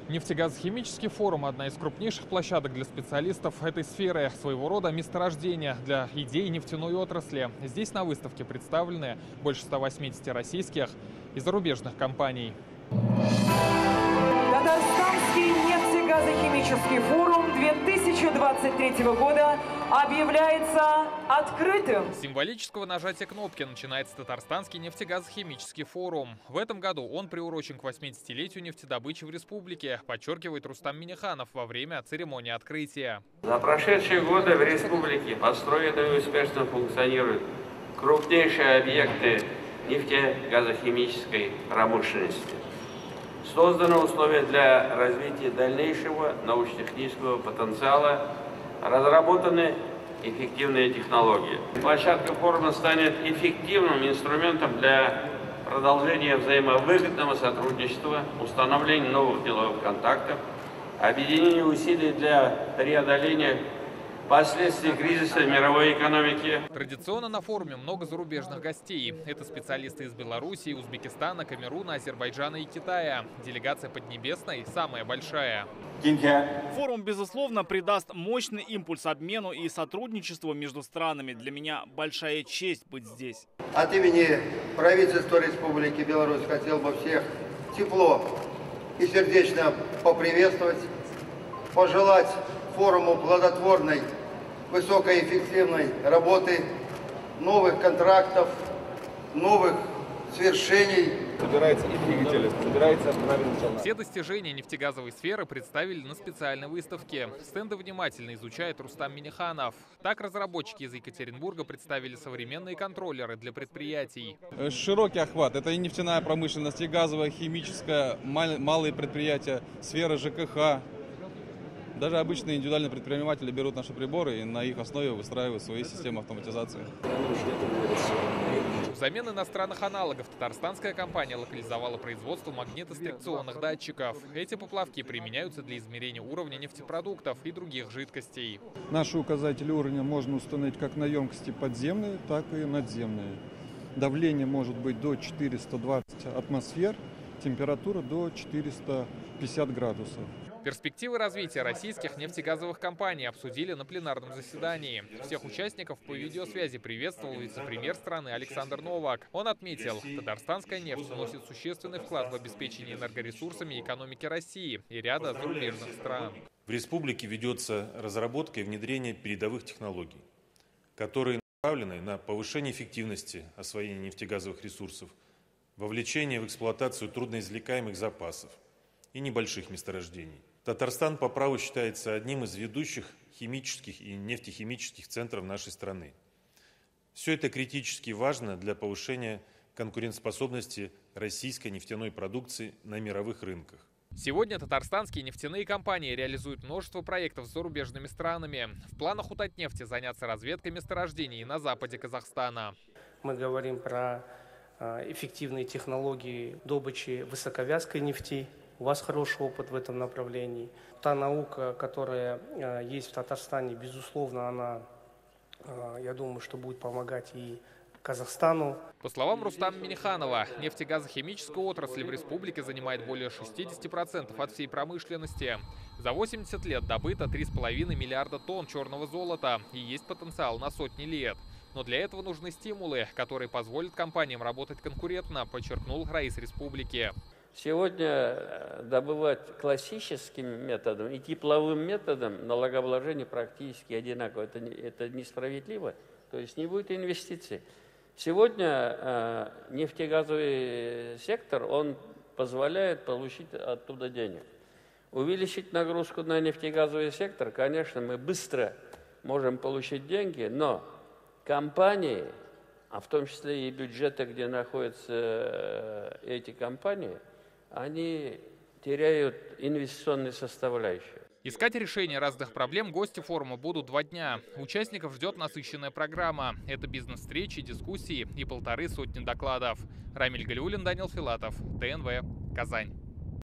Нефтегазохимический форум – одна из крупнейших площадок для специалистов этой сферы, своего рода месторождение для идей нефтяной отрасли. Здесь на выставке представлены больше 180 российских и зарубежных компаний. Татарстанский нефтегазохимический форум 2023 года объявляется открытым. С символического нажатия кнопки начинается Татарстанский нефтегазохимический форум. В этом году он приурочен к 80-летию нефтедобычи в республике, подчеркивает Рустам Минниханов во время церемонии открытия. За прошедшие годы в республике построены и успешно функционируют крупнейшие объекты нефтегазохимической промышленности. Созданы условия для развития дальнейшего научно-технического потенциала, разработаны эффективные технологии. Площадка форума станет эффективным инструментом для продолжения взаимовыгодного сотрудничества, установления новых деловых контактов, объединения усилий для преодоления последствий кризиса мировой экономики. Традиционно на форуме много зарубежных гостей. Это специалисты из Белоруссии, Узбекистана, Камеруна, Азербайджана и Китая. Делегация Поднебесной самая большая. Форум, безусловно, придаст мощный импульс обмену и сотрудничеству между странами. Для меня большая честь быть здесь. От имени правительства Республики Беларусь хотел бы всех тепло и сердечно поприветствовать, пожелать форуму плодотворной, высокоэффективной работы, новых контрактов, новых свершений. Собирается и двигатели, собирается правильный журнал. Все достижения нефтегазовой сферы представили на специальной выставке. Стенды внимательно изучает Рустам Минниханов. Так разработчики из Екатеринбурга представили современные контроллеры для предприятий. Широкий охват. Это и нефтяная промышленность, и газовая, химическая, малые предприятия, сфера ЖКХ. Даже обычные индивидуальные предприниматели берут наши приборы и на их основе выстраивают свои системы автоматизации. Взамен иностранных аналогов татарстанская компания локализовала производство магнитострикционных датчиков. Эти поплавки применяются для измерения уровня нефтепродуктов и других жидкостей. Наши указатели уровня можно установить как на емкости подземные, так и надземные. Давление может быть до 420 атмосфер, температура до 450 градусов. Перспективы развития российских нефтегазовых компаний обсудили на пленарном заседании. Всех участников по видеосвязи приветствовал вице-премьер страны Александр Новак. Он отметил, татарстанская нефть вносит существенный вклад в обеспечение энергоресурсами экономики России и ряда зарубежных стран. В республике ведется разработка и внедрение передовых технологий, которые направлены на повышение эффективности освоения нефтегазовых ресурсов, вовлечение в эксплуатацию трудноизвлекаемых запасов и небольших месторождений. Татарстан по праву считается одним из ведущих химических и нефтехимических центров нашей страны. Все это критически важно для повышения конкурентоспособности российской нефтяной продукции на мировых рынках. Сегодня татарстанские нефтяные компании реализуют множество проектов с зарубежными странами. В планах у Татнефти заняться разведкой месторождений на западе Казахстана. Мы говорим про эффективные технологии добычи высоковязкой нефти. У вас хороший опыт в этом направлении. Та наука, которая есть в Татарстане, безусловно, она, я думаю, что будет помогать и Казахстану. По словам Рустама Минниханова, нефтегазохимическая отрасль в республике занимает более 60% от всей промышленности. За 80 лет добыто 3,5 миллиарда тонн черного золота и есть потенциал на сотни лет. Но для этого нужны стимулы, которые позволят компаниям работать конкурентно, подчеркнул раис республики. Сегодня добывать классическим методом и тепловым методом налогообложение практически одинаково. Это несправедливо, то есть не будет инвестиций. Сегодня нефтегазовый сектор, он позволяет получить оттуда денег. Увеличить нагрузку на нефтегазовый сектор, конечно, мы быстро можем получить деньги, но компании, а в том числе и бюджеты, где находятся эти компании, они теряют инвестиционные составляющие. Искать решение разных проблем гости форума будут 2 дня. Участников ждет насыщенная программа. Это бизнес-встречи, дискуссии и 150 докладов. Рамиль Галиуллин, Данил Филатов, ТНВ, Казань.